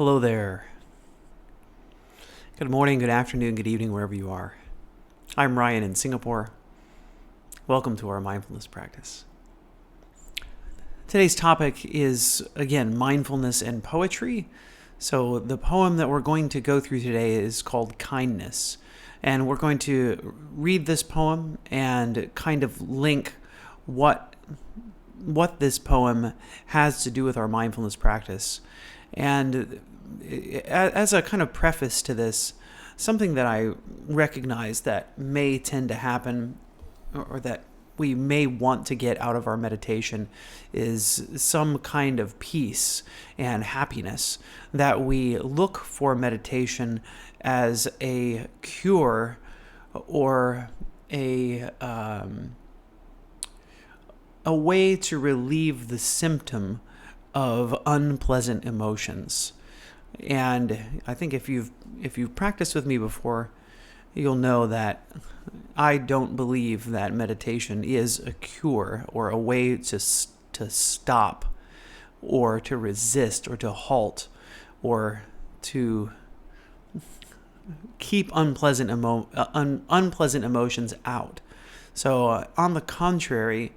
Hello there. Good morning, good afternoon, good evening, wherever you are. I'm Ryan in Singapore. Welcome to our mindfulness practice. Today's topic is, again, mindfulness and poetry. So the poem that we're going to go through today is called Kindness. And we're going to read this poem and kind of link what this poem has to do with our mindfulness practice. And as a kind of preface to this, something that I recognize that may tend to happen, or that we may want to get out of our meditation, is some kind of peace and happiness, that we look for meditation as a cure or a way to relieve the symptom of unpleasant emotions. And I think if you've practiced with me before, you'll know that I don't believe that meditation is a cure or a way to stop or to resist or to halt or to keep unpleasant emotions out. So on the contrary,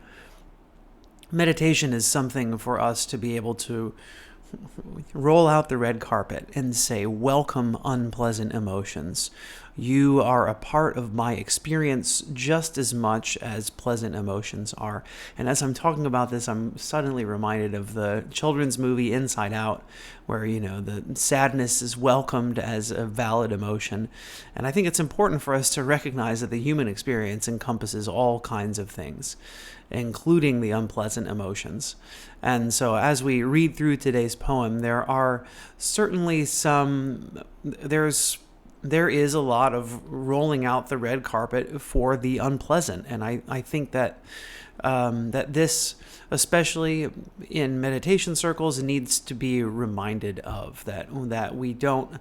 meditation is something for us to be able to roll out the red carpet and say, welcome unpleasant emotions. You are a part of my experience just as much as pleasant emotions are. And as I'm talking about this, I'm suddenly reminded of the children's movie Inside Out, where, the sadness is welcomed as a valid emotion. And I think it's important for us to recognize that the human experience encompasses all kinds of things, including the unpleasant emotions. And so as we read through today's poem, there are certainly there is a lot of rolling out the red carpet for the unpleasant. And I think that this, especially in meditation circles, needs to be reminded of, that we don't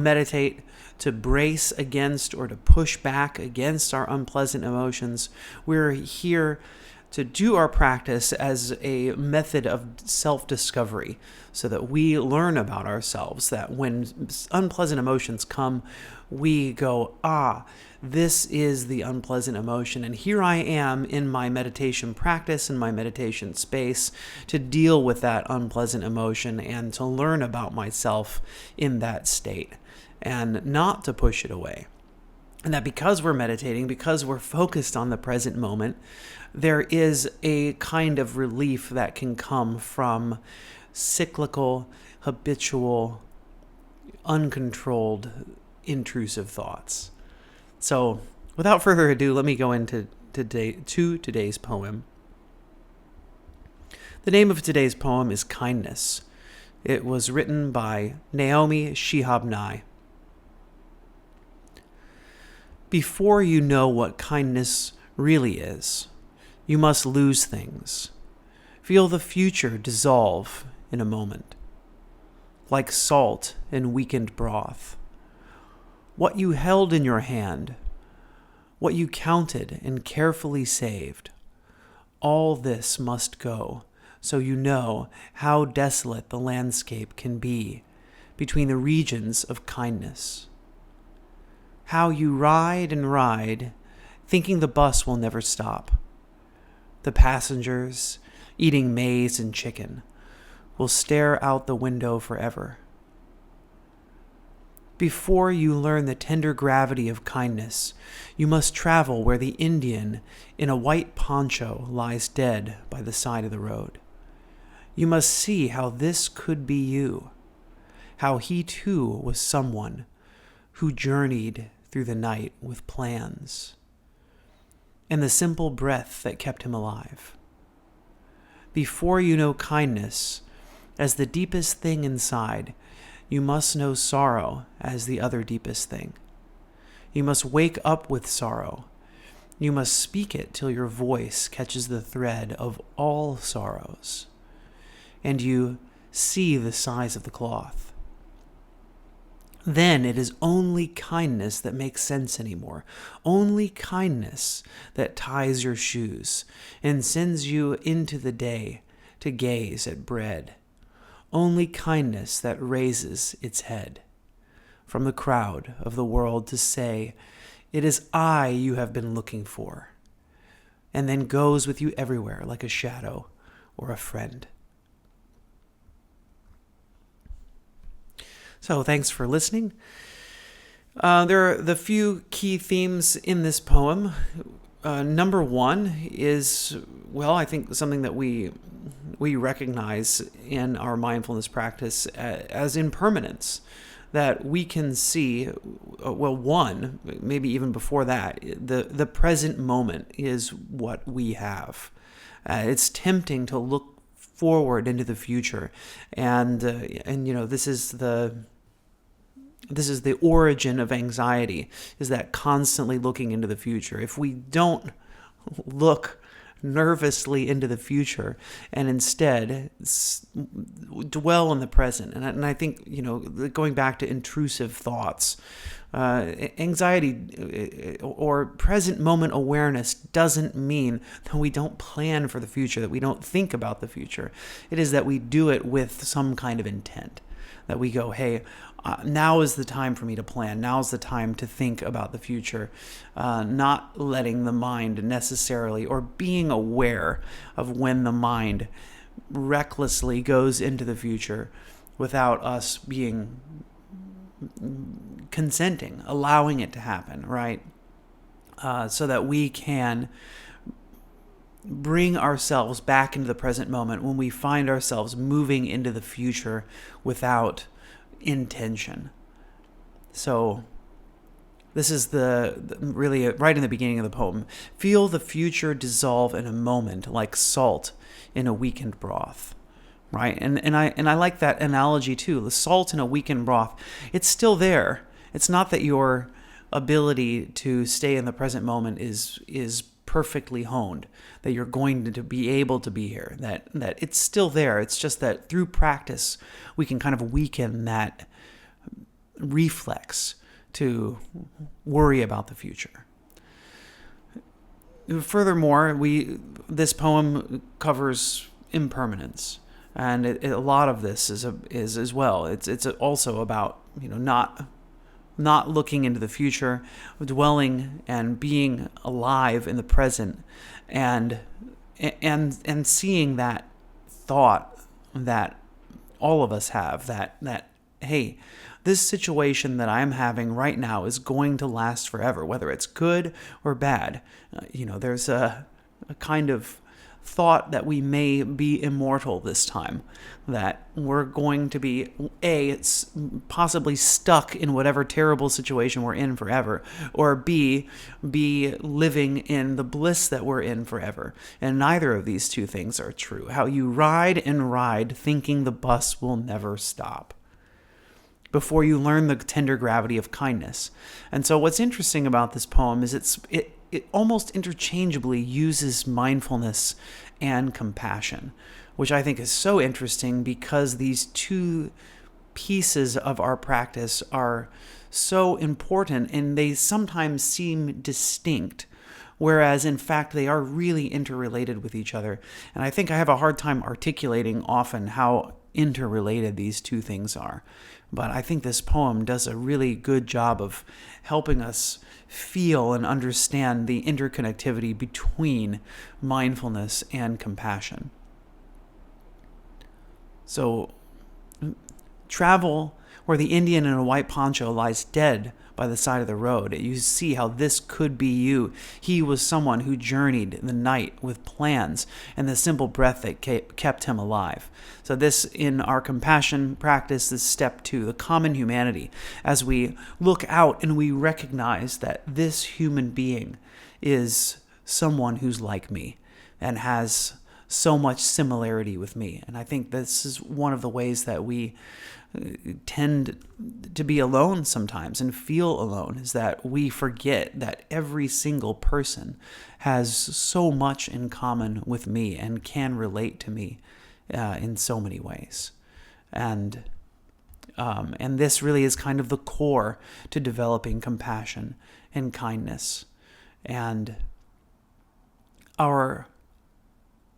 meditate to brace against or to push back against our unpleasant emotions. We're here to do our practice as a method of self-discovery, so that we learn about ourselves, that when unpleasant emotions come, we go, this is the unpleasant emotion, and here I am in my meditation practice, in my meditation space, to deal with that unpleasant emotion and to learn about myself in that state, and not to push it away. And that because we're meditating, because we're focused on the present moment, there is a kind of relief that can come from cyclical, habitual, uncontrolled, intrusive thoughts. So, without further ado, let me go into today's poem. The name of today's poem is Kindness. It was written by Naomi Shihab. Before you know what kindness really is, you must lose things. Feel the future dissolve in a moment, like salt in weakened broth. What you held in your hand, what you counted and carefully saved, all this must go, so you know how desolate the landscape can be between the regions of kindness. How you ride and ride, thinking the bus will never stop. The passengers, eating maize and chicken, will stare out the window forever. Before you learn the tender gravity of kindness, you must travel where the Indian in a white poncho lies dead by the side of the road. You must see how this could be you, how he too was someone who journeyed through the night with plans, and the simple breath that kept him alive. Before you know kindness as the deepest thing inside, you must know sorrow as the other deepest thing. You must wake up with sorrow. You must speak it till your voice catches the thread of all sorrows, and you see the size of the cloth. Then it is only kindness that makes sense anymore. Only kindness that ties your shoes and sends you into the day to gaze at bread. only kindness that raises its head from the crowd of the world to say, "It is I you have been looking for," and then goes with you everywhere like a shadow or a friend. So thanks for listening. There are the few key themes in this poem. Number one is, well, I think something that we recognize in our mindfulness practice as impermanence, that we can see, well, one, maybe even before that, the present moment is what we have. It's tempting to look forward into the future, and this is the origin of anxiety, is that constantly looking into the future. If we don't look nervously into the future and instead dwell in the present, and I think, going back to intrusive thoughts, anxiety or present moment awareness doesn't mean that we don't plan for the future, that we don't think about the future. It is that we do it with some kind of intent, that we go, hey, now is the time for me to plan. Now is the time to think about the future, not letting the mind necessarily, or being aware of when the mind recklessly goes into the future without us being consenting, allowing it to happen, right? So that we can bring ourselves back into the present moment when we find ourselves moving into the future without intention. So this is the really right in the beginning of the poem. Feel the future dissolve in a moment like salt in a weakened broth. Right? And I like that analogy too. The salt in a weakened broth, it's still there. It's not that your ability to stay in the present moment is perfectly honed, that you're going to be able to be here, that it's still there. It's just that through practice, we can kind of weaken that reflex to worry about the future. Furthermore, this poem covers impermanence, and a lot of this is as well. It's also about not looking into the future, dwelling and being alive in the present, and seeing that thought that all of us have, that hey, this situation that I'm having right now is going to last forever, whether it's good or bad. There's a kind of thought that we may be immortal this time, that we're going to be possibly stuck in whatever terrible situation we're in forever, or be living in the bliss that we're in forever. And neither of these two things are true. How you ride and ride thinking the bus will never stop before you learn the tender gravity of kindness. And so what's interesting about this poem is it almost interchangeably uses mindfulness and compassion, which I think is so interesting because these two pieces of our practice are so important and they sometimes seem distinct, whereas in fact they are really interrelated with each other. And I think I have a hard time articulating often how interrelated these two things are. But I think this poem does a really good job of helping us feel and understand the interconnectivity between mindfulness and compassion. So, travel where the Indian in a white poncho lies dead by the side of the road. You see how this could be you. He was someone who journeyed the night with plans and the simple breath that kept him alive. So this, in our compassion practice, is step 2, the common humanity. As we look out and we recognize that this human being is someone who's like me and has so much similarity with me. And I think this is one of the ways that we tend to be alone sometimes and feel alone, is that we forget that every single person has so much in common with me and can relate to me in so many ways. And this really is kind of the core to developing compassion and kindness. And our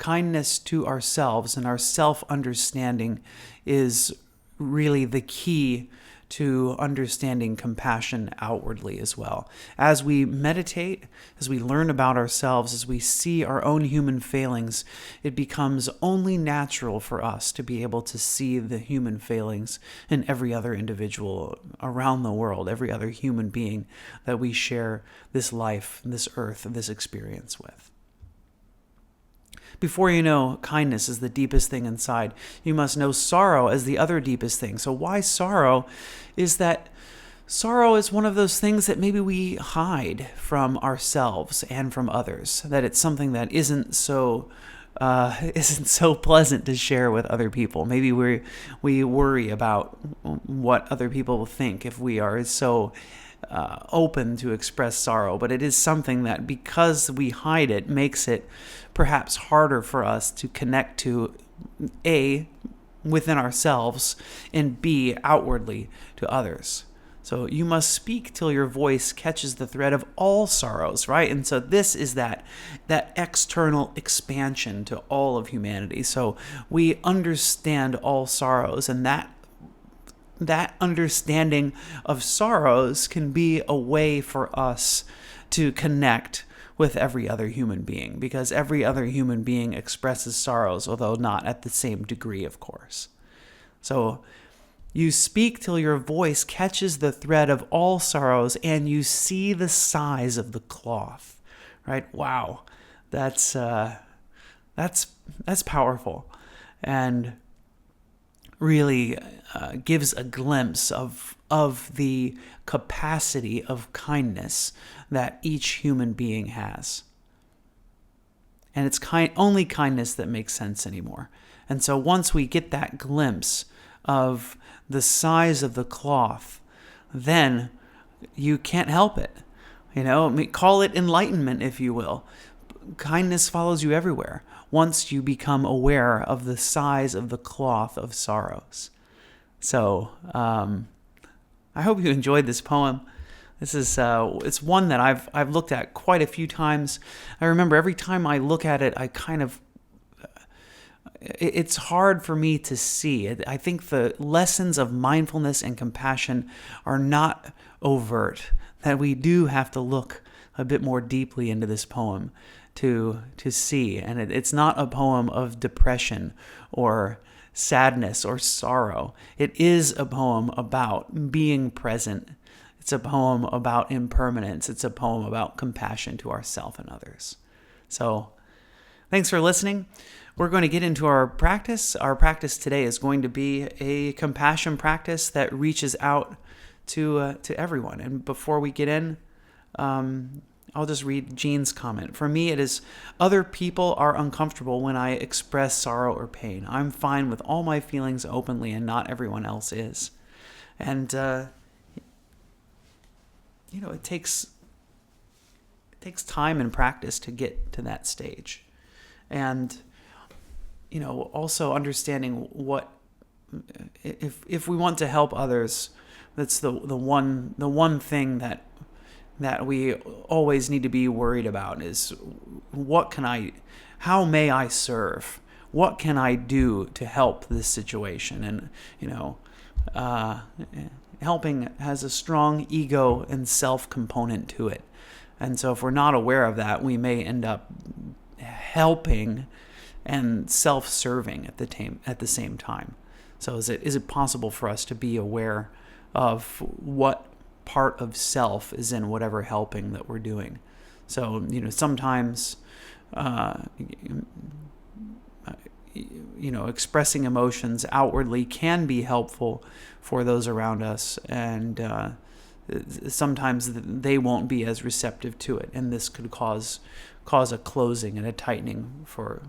kindness to ourselves and our self-understanding is really the key to understanding compassion outwardly as well. As we meditate, as we learn about ourselves, as we see our own human failings, it becomes only natural for us to be able to see the human failings in every other individual around the world, every other human being that we share this life, this earth, this experience with. Before you know kindness is the deepest thing inside, you must know sorrow as the other deepest thing. So why sorrow? Is that sorrow is one of those things that maybe we hide from ourselves and from others. That it's something that isn't so pleasant to share with other people. Maybe we worry about what other people will think if we are so open to express sorrow, but it is something that, because we hide it, makes it perhaps harder for us to connect to A, within ourselves, and B, outwardly to others. So you must speak till your voice catches the thread of all sorrows, right? And so this is that external expansion to all of humanity. So we understand all sorrows, and that understanding of sorrows can be a way for us to connect with every other human being, because every other human being expresses sorrows, although not at the same degree, of course. So you speak till your voice catches the thread of all sorrows, and you see the size of the cloth, right? Wow, that's powerful, and really gives a glimpse of the capacity of kindness that each human being has. And it's only kindness that makes sense anymore. And so once we get that glimpse of the size of the cloth, then you can't help it. Call it enlightenment, if you will. Kindness follows you everywhere once you become aware of the size of the cloth of sorrows. So I hope you enjoyed this poem. This is it's one that I've looked at quite a few times. I remember every time I look at it, I kind of it's hard for me to see. I think the lessons of mindfulness and compassion are not overt, that we do have to look a bit more deeply into this poem to see. And it's not a poem of depression or sadness or sorrow. It is a poem about being present. It's a poem about impermanence. It's a poem about compassion to ourselves and others. So thanks for listening. We're going to get into our practice. Our practice today is going to be a compassion practice that reaches out to everyone. And before we get in, I'll just read Jean's comment. For me, it is, other people are uncomfortable when I express sorrow or pain. I'm fine with all my feelings openly, and not everyone else is. And, it takes time and practice to get to that stage. And, also understanding what, if we want to help others, that's the one thing that we always need to be worried about is, how may I serve? What can I do to help this situation? And, helping has a strong ego and self component to it. And so if we're not aware of that, we may end up helping and self-serving at the same time. So is it possible for us to be aware of what part of self is in whatever helping that we're doing? So, sometimes, expressing emotions outwardly can be helpful for those around us, and sometimes they won't be as receptive to it, and this could cause a closing and a tightening for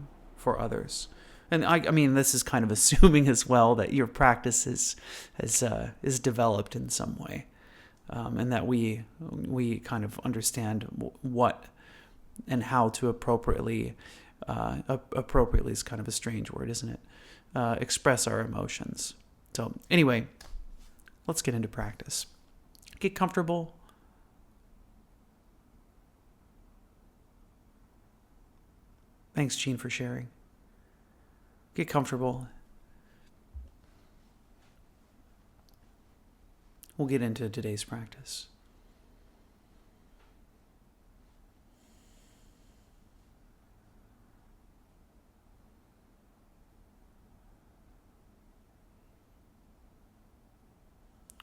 others. And I mean, this is kind of assuming as well that your practice is developed in some way, and that we kind of understand what and how to appropriately is kind of a strange word, isn't it? Express our emotions. So anyway, let's get into practice. Get comfortable. Thanks, Jean, for sharing. Get comfortable. We'll get into today's practice.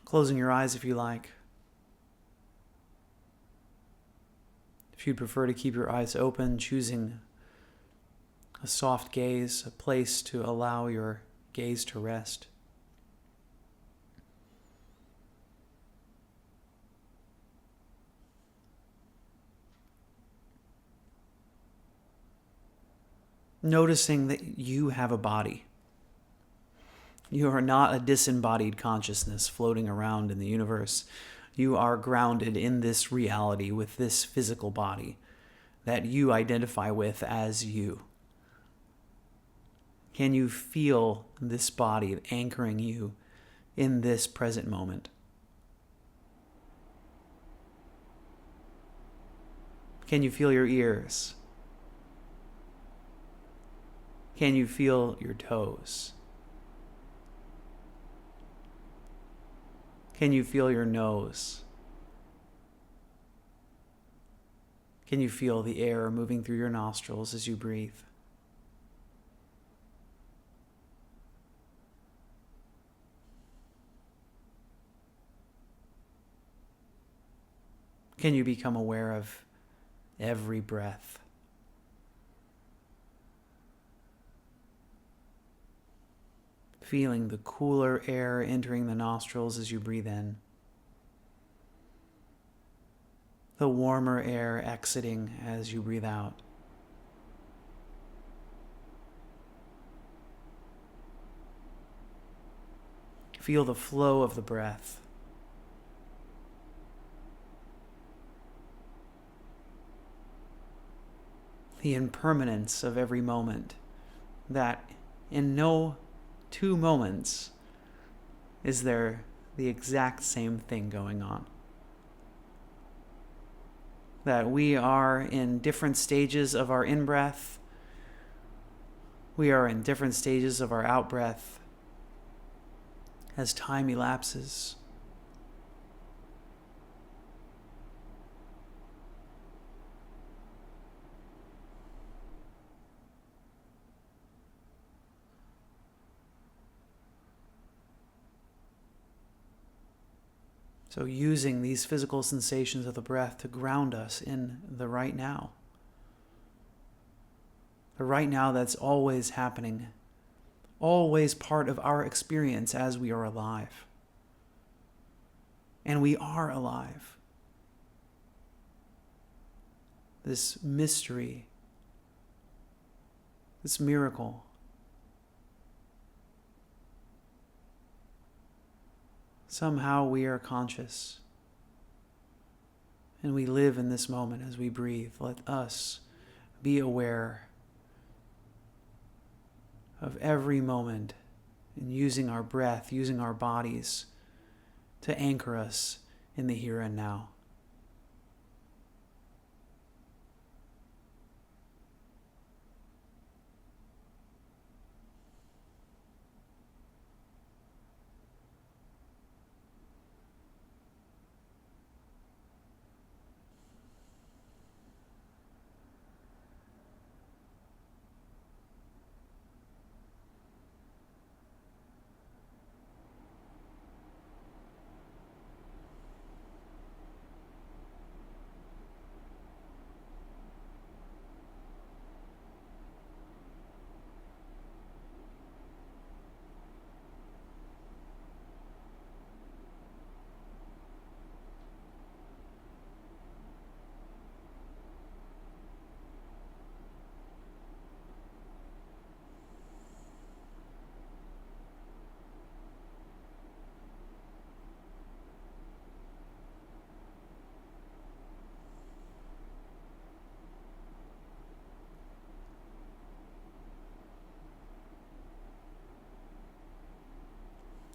Closing your eyes if you like. If you'd prefer to keep your eyes open, choosing a soft gaze, a place to allow your gaze to rest. Noticing that you have a body. You are not a disembodied consciousness floating around in the universe. You are grounded in this reality with this physical body that you identify with as you. Can you feel this body anchoring you in this present moment? Can you feel your ears? Can you feel your toes? Can you feel your nose? Can you feel the air moving through your nostrils as you breathe? Can you become aware of every breath? Feeling the cooler air entering the nostrils as you breathe in. The warmer air exiting as you breathe out. Feel the flow of the breath. The impermanence of every moment, that in no 2 moments is there the exact same thing going on. That we are in different stages of our in-breath. We are in different stages of our out-breath as time elapses. So using these physical sensations of the breath to ground us in the right now. The right now that's always happening, always part of our experience as we are alive. And we are alive. This mystery, this miracle. Somehow we are conscious and we live in this moment as we breathe. Let us be aware of every moment and using our breath, using our bodies to anchor us in the here and now.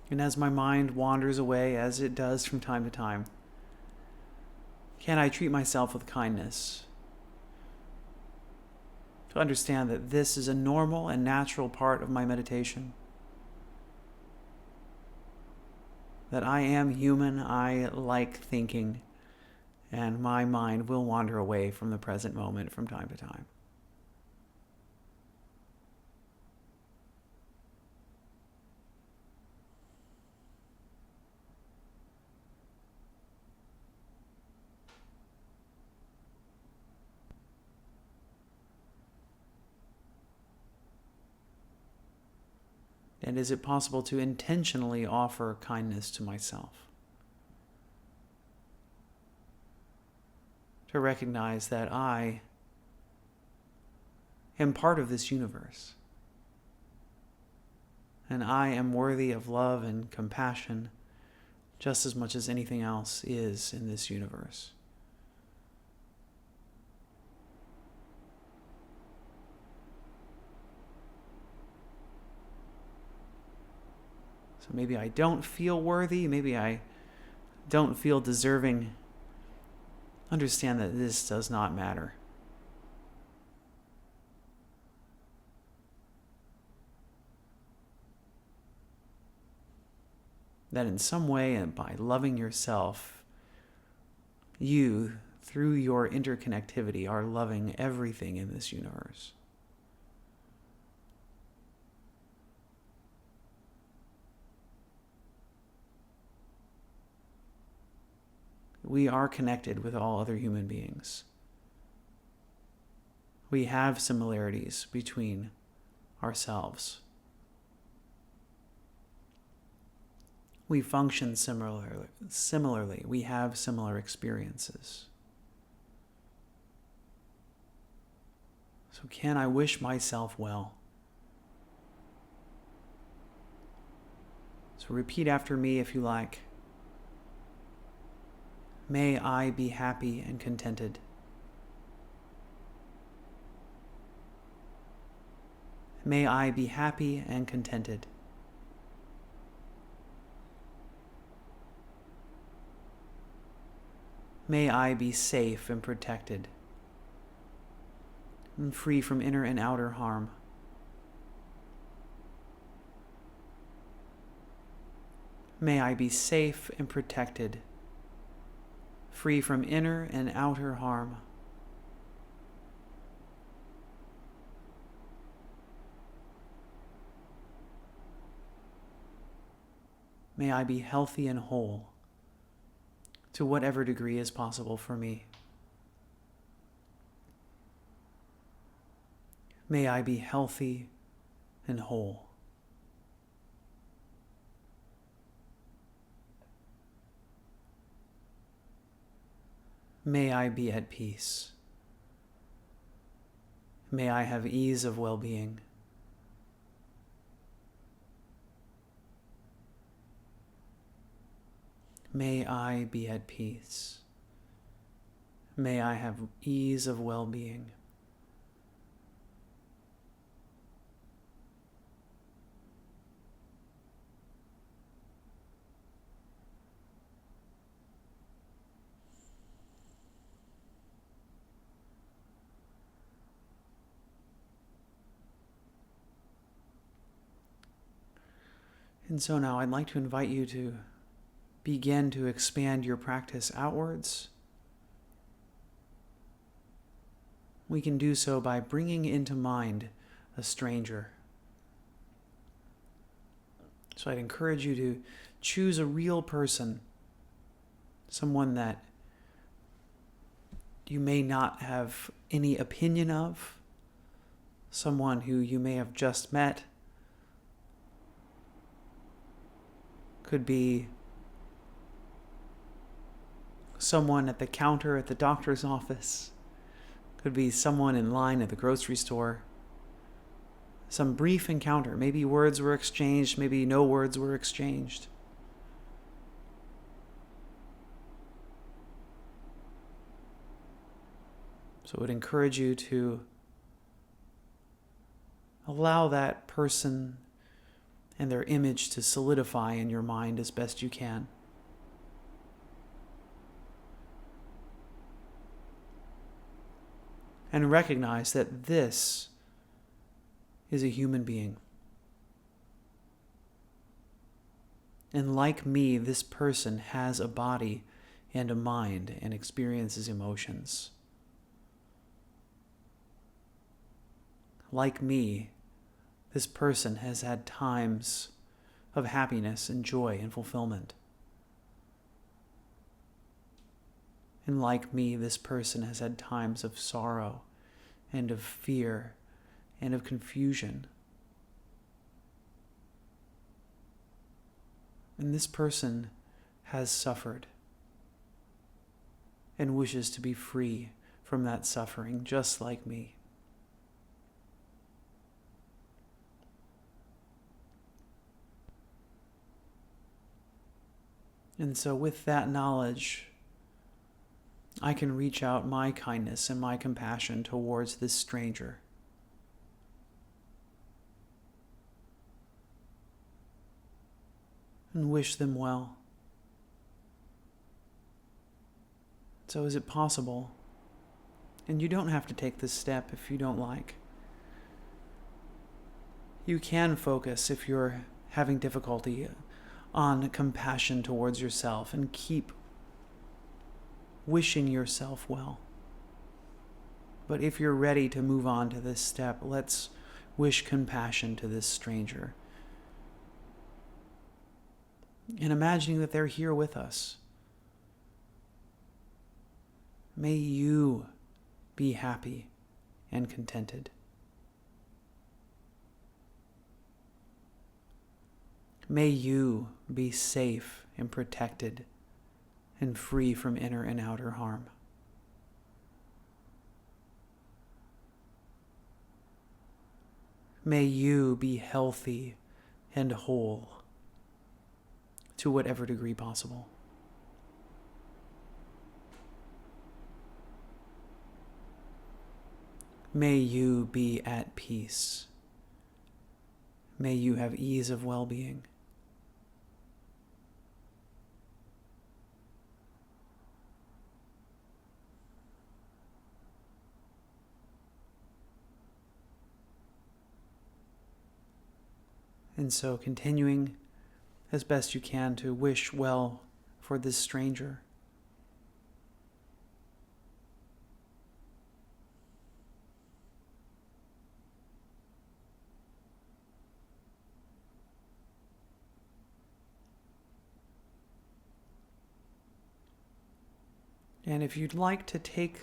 And as my mind wanders away, as it does from time to time, can I treat myself with kindness? To understand that this is a normal and natural part of my meditation. That I am human, I like thinking, and my mind will wander away from the present moment from time to time. And is it possible to intentionally offer kindness to myself? To recognize that I am part of this universe. And I am worthy of love and compassion just as much as anything else is in this universe. So maybe I don't feel worthy, maybe I don't feel deserving. Understand that this does not matter. That in some way, and by loving yourself, you, through your interconnectivity, are loving everything in this universe. We are connected with all other human beings. We have similarities between ourselves. We function similarly. We have similar experiences. So can I wish myself well? So repeat after me if you like. May I be happy and contented. May I be happy and contented. May I be safe and protected, and free from inner and outer harm. May I be safe and protected, free from inner and outer harm. May I be healthy and whole, to whatever degree is possible for me. May I be healthy and whole. May I be at peace. May I have ease of well-being. May I be at peace. May I have ease of well-being. And so now I'd like to invite you to begin to expand your practice outwards. We can do so by bringing into mind a stranger. So I'd encourage you to choose a real person, someone that you may not have any opinion of, someone who you may have just met. Could be someone at the counter at the doctor's office. Could be someone in line at the grocery store. Some brief encounter. Maybe words were exchanged, maybe no words were exchanged. So I would encourage you to allow that person and their image to solidify in your mind as best you can. and recognize that this is a human being. And like me, this person has a body and a mind and experiences emotions. Like me, this person has had times of happiness and joy and fulfillment. And like me, this person has had times of sorrow and of fear and of confusion. And this person has suffered and wishes to be free from that suffering, just like me. And so with that knowledge, I can reach out my kindness and my compassion towards this stranger. And wish them well. So is it possible? And you don't have to take this step if you don't like. You can focus if you're having difficulty on compassion towards yourself and keep wishing yourself well. But if you're ready to move on to this step, let's wish compassion to this stranger. And imagining that they're here with us. May you be happy and contented. May you be safe and protected and free from inner and outer harm. May you be healthy and whole to whatever degree possible. May you be at peace. May you have ease of well-being. And so continuing as best you can to wish well for this stranger. And if you'd like to take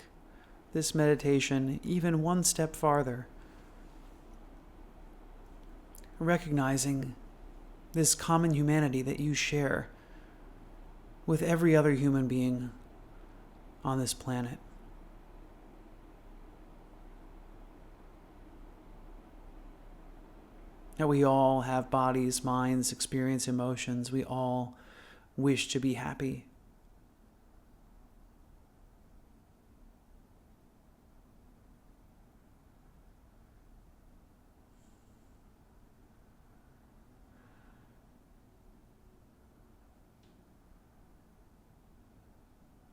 this meditation even one step farther, recognizing this common humanity that you share with every other human being on this planet. That we all have bodies, minds, experience emotions. We all wish to be happy.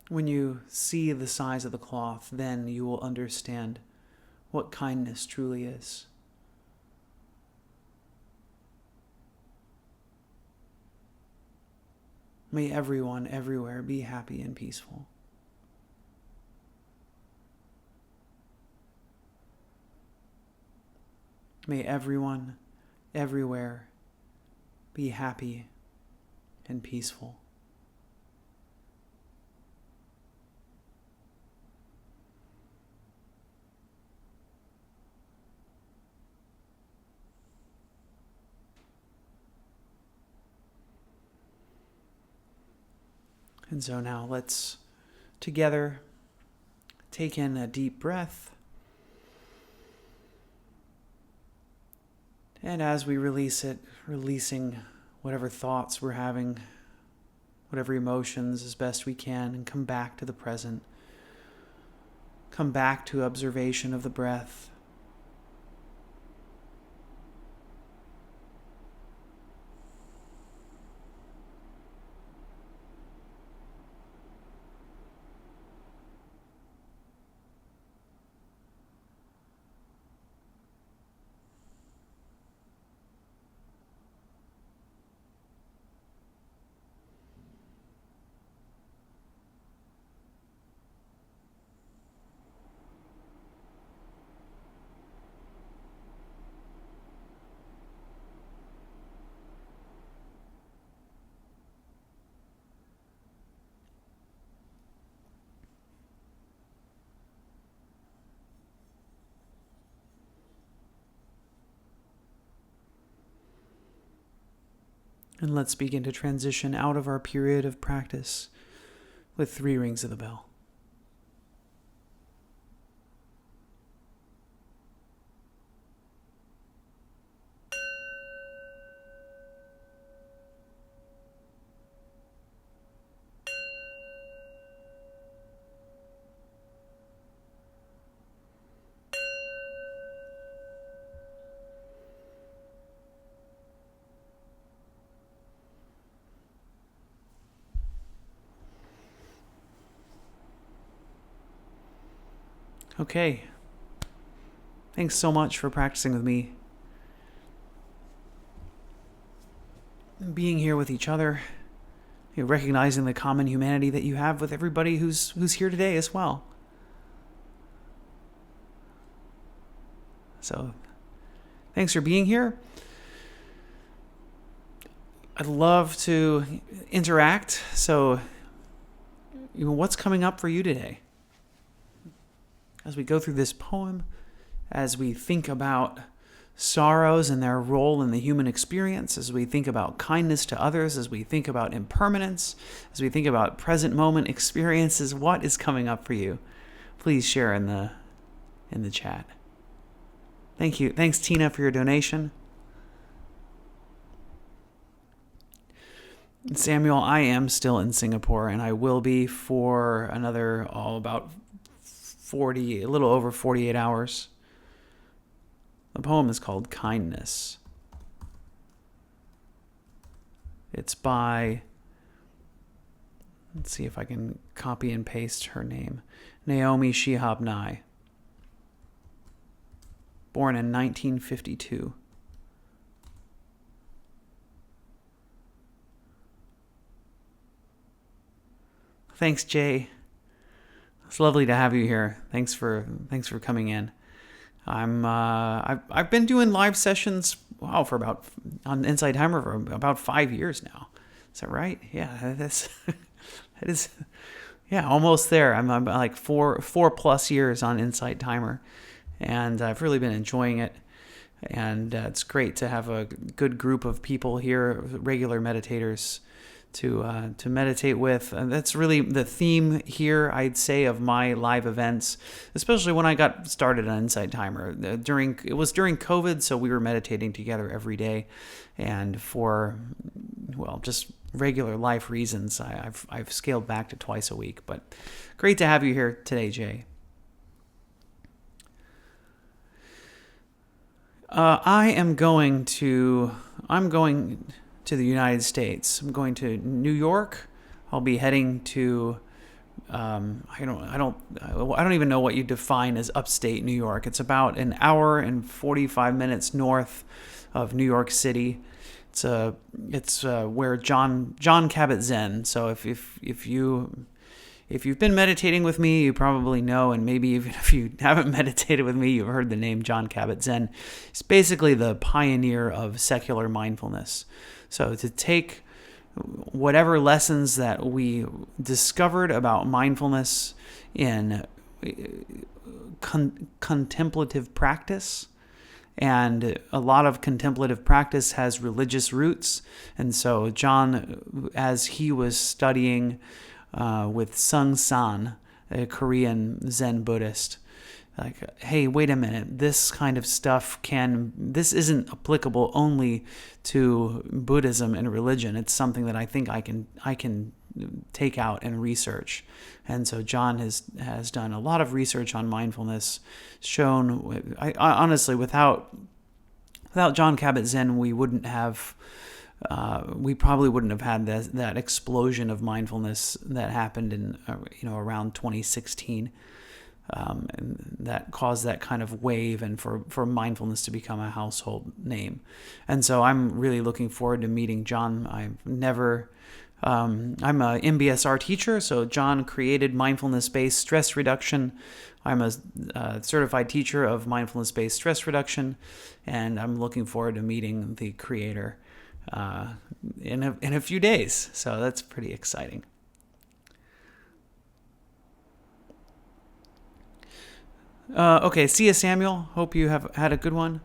When you see the size of the cloth, then you will understand what kindness truly is. May everyone, everywhere, be happy and peaceful. May everyone, everywhere, be happy and peaceful. And so now let's together take in a deep breath. And as we release it, releasing whatever thoughts we're having, whatever emotions as best we can, and come back to the present. Come back to observation of the breath. And let's begin to transition out of our period of practice with 3 rings of the bell. Okay. Thanks so much for practicing with me. Being here with each other, recognizing the common humanity that you have with everybody who's here today as well. So, thanks for being here. I'd love to interact. So, what's coming up for you today? As we go through this poem, as we think about sorrows and their role in the human experience, as we think about kindness to others, as we think about impermanence, as we think about present moment experiences, what is coming up for you? Please share in the chat. Thank you. Thanks, Tina, for your donation. Samuel, I am still in Singapore, and I will be for another about a little over 48 hours. The poem is called Kindness. It's by, let's see if I can copy and paste her name, Naomi Shihab. Born in 1952. Thanks, Jay. It's lovely to have you here. Thanks for coming in. I've been doing live sessions for on Insight Timer for about 5 years now. Is that right? Yeah, that is almost there. I'm like four plus years on Insight Timer, and I've really been enjoying it. And it's great to have a good group of people here, regular meditators, to meditate with. And that's really the theme here, I'd say, of my live events, especially when I got started on Insight Timer. It was during COVID, so we were meditating together every day. And for, just regular life reasons, I've scaled back to twice a week. But great to have you here today, Jay. I'm going to the United States. I'm going to New York. I'll be heading to I don't even know what you define as upstate New York. It's about an hour and 45 minutes north of New York City. It's where John Kabat-Zinn. So if you've been meditating with me, you probably know, and maybe even if you haven't meditated with me, you've heard the name John Kabat-Zinn. He's basically the pioneer of secular mindfulness. So to take whatever lessons that we discovered about mindfulness in contemplative practice, and a lot of contemplative practice has religious roots. And so John, as he was studying with Sung San, a Korean Zen Buddhist, like, hey, wait a minute, this kind of stuff this isn't applicable only to Buddhism and religion. It's something that I think I can take out and research. And so John has done a lot of research on mindfulness, shown, I honestly, without John Kabat-Zinn, we probably wouldn't have had that explosion of mindfulness that happened in around 2016. And that caused that kind of wave, and for mindfulness to become a household name. And so I'm really looking forward to meeting John. I'm a MBSR teacher, so John created mindfulness-based stress reduction. I'm a certified teacher of mindfulness-based stress reduction, and I'm looking forward to meeting the creator in a few days. So that's pretty exciting. Okay, see you, Samuel. Hope you have had a good one.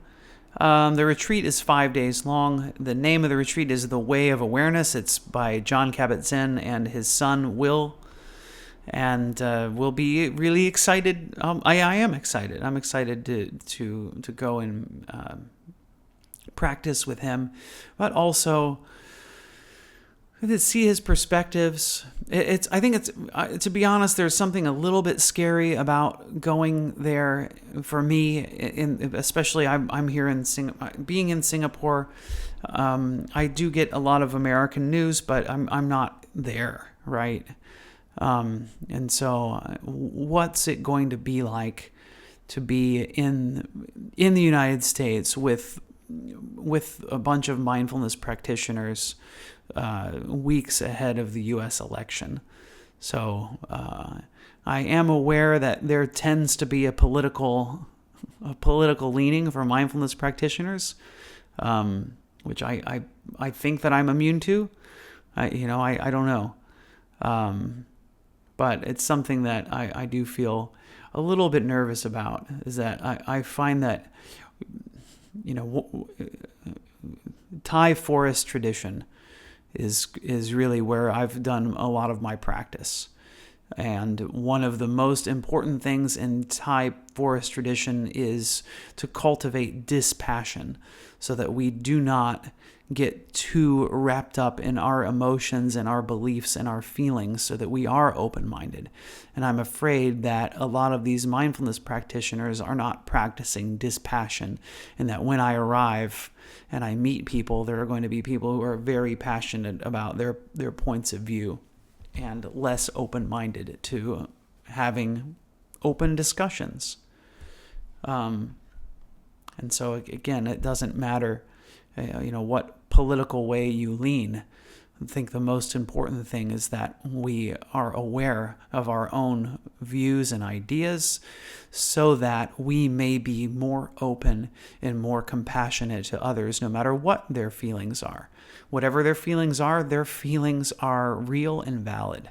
The retreat is 5 days long. The name of the retreat is The Way of Awareness. It's by Jon Kabat-Zinn and his son, Will. And we'll be really excited. I am excited. I'm excited to go and practice with him, but also to see his perspectives. I think to be honest, there's something a little bit scary about going there for me. Especially I'm here in being in Singapore. I do get a lot of American news, but I'm not there, right? And so, what's it going to be like to be in the United States with a bunch of mindfulness practitioners weeks ahead of the U.S. election? So, I am aware that there tends to be a political leaning for mindfulness practitioners, which I think that I'm immune to. I don't know. But it's something that I do feel a little bit nervous about, is that I find that, Thai forest tradition is really where I've done a lot of my practice. And one of the most important things in Thai forest tradition is to cultivate dispassion, so that we do not get too wrapped up in our emotions and our beliefs and our feelings, so that we are open-minded. And I'm afraid that a lot of these mindfulness practitioners are not practicing dispassion, and that when I arrive and I meet people, there are going to be people who are very passionate about their points of view and less open-minded to having open discussions. And so again, it doesn't matter what political way you lean. I think the most important thing is that we are aware of our own views and ideas, so that we may be more open and more compassionate to others, no matter what their feelings are. Whatever their feelings are real and valid.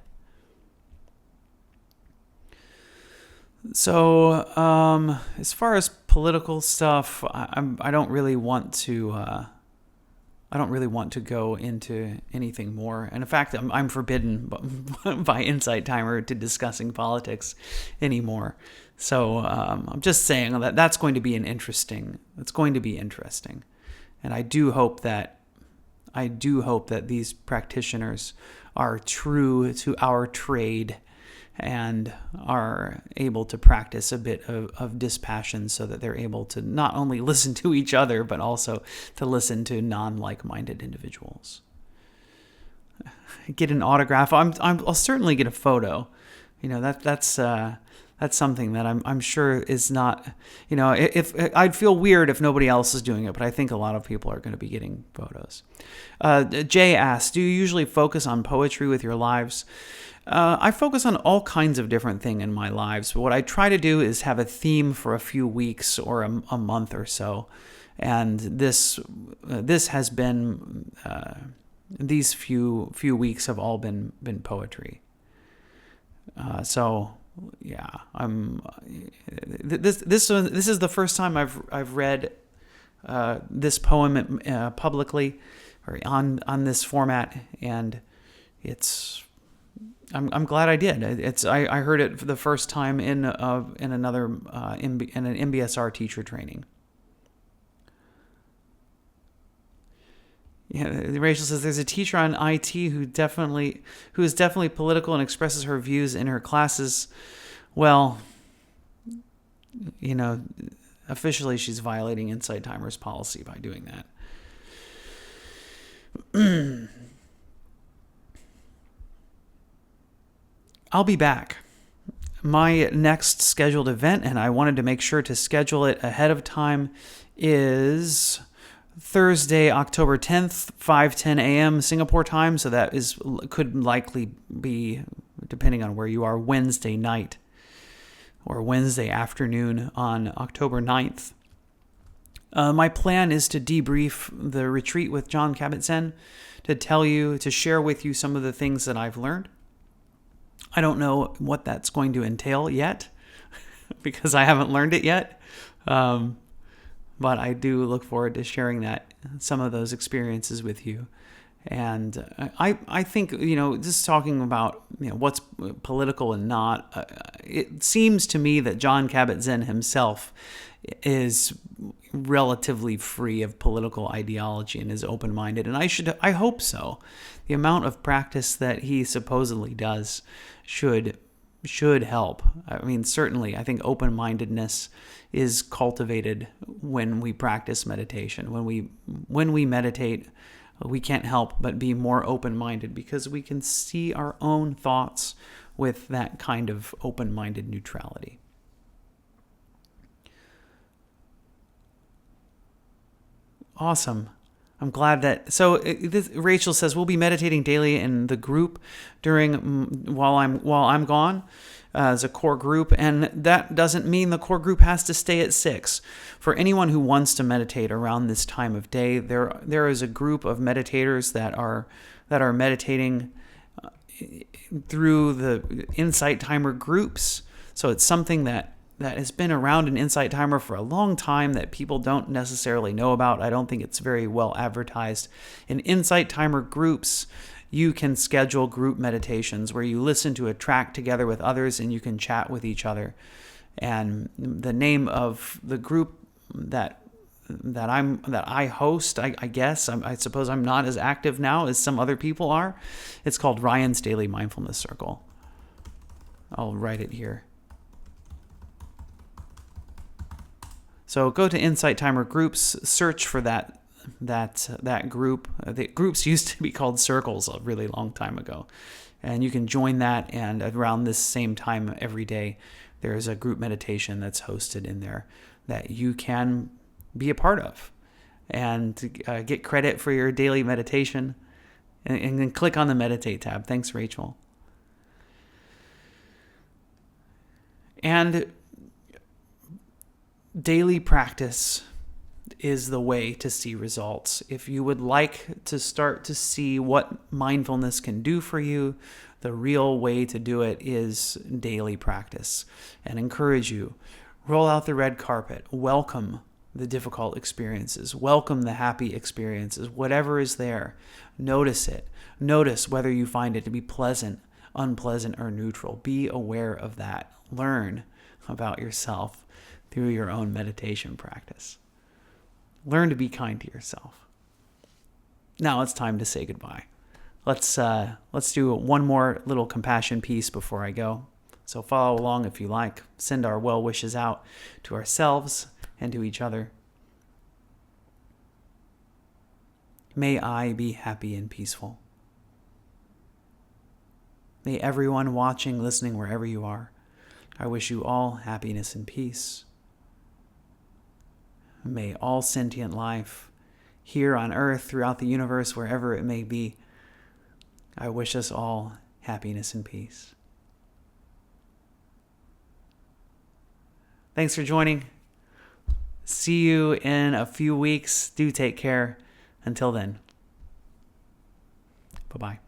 So, as far as political stuff, I don't really want to. I don't really want to go into anything more. And in fact, I'm forbidden by Insight Timer to discussing politics anymore. So I'm just saying that that's going to be interesting. And I do hope that these practitioners are true to our trade and are able to practice a bit of dispassion, so that they're able to not only listen to each other, but also to listen to non-like-minded individuals. Get an autograph. I'll certainly get a photo. That's something that I'm sure is not. If I'd feel weird if nobody else is doing it, but I think a lot of people are going to be getting photos. Jay asks, do you usually focus on poetry with your lives? I focus on all kinds of different things in my lives, but what I try to do is have a theme for a few weeks or a month or so, and this has been these few weeks have all been poetry. So yeah, this is the first time I've read this poem publicly, or on this format, and I'm glad I did. I heard it for the first time in an MBSR teacher training. Yeah, Rachel says there's a teacher on IT who is definitely political and expresses her views in her classes. Well, officially she's violating Insight Timer's policy by doing that. I'll be back. My next scheduled event, and I wanted to make sure to schedule it ahead of time, is Thursday, October 10th, 5:10 a.m. Singapore time. So that could likely be, depending on where you are, Wednesday night or Wednesday afternoon on October 9th. My plan is to debrief the retreat with Jon Kabat-Zinn, to share with you some of the things that I've learned. I don't know what that's going to entail yet, because I haven't learned it yet. but I do look forward to sharing some of those experiences with you. And I think, just talking about, what's political and not, it seems to me that Jon Kabat-Zinn himself is relatively free of political ideology and is open-minded. And I hope so. The amount of practice that he supposedly does should help. I mean, certainly, I think open-mindedness is cultivated when we practice meditation. When we meditate, we can't help but be more open-minded because we can see our own thoughts with that kind of open-minded neutrality. Awesome. I'm glad that. So Rachel says we'll be meditating daily in the group while I'm gone as a core group, and that doesn't mean the core group has to stay at 6. For anyone who wants to meditate around this time of day, there is a group of meditators that are meditating through the Insight Timer groups. So it's something that has been around in Insight Timer for a long time that people don't necessarily know about. I don't think it's very well advertised. In Insight Timer groups, you can schedule group meditations where you listen to a track together with others and you can chat with each other. And the name of the group that I host, I guess, I suppose I'm not as active now as some other people are. It's called Ryan's Daily Mindfulness Circle. I'll write it here. So go to Insight Timer groups, search for that group. The groups used to be called circles a really long time ago. And you can join that, and around this same time every day, there's a group meditation that's hosted in there that you can be a part of and get credit for your daily meditation. And then click on the Meditate tab. Thanks, Rachel. And daily practice is the way to see results. If you would like to start to see what mindfulness can do for you, the real way to do it is daily practice. And encourage you, roll out the red carpet, welcome the difficult experiences, welcome the happy experiences, whatever is there. Notice it. Notice whether you find it to be pleasant, unpleasant, or neutral. Be aware of that. Learn about yourself through your own meditation practice. Learn to be kind to yourself. Now it's time to say goodbye. Let's do one more little compassion piece before I go. So follow along if you like. Send our well wishes out to ourselves and to each other. May I be happy and peaceful. May everyone watching, listening, wherever you are, I wish you all happiness and peace. May all sentient life here on earth, throughout the universe, wherever it may be, I wish us all happiness and peace. Thanks for joining. See you in a few weeks. Do take care. Until then, bye-bye.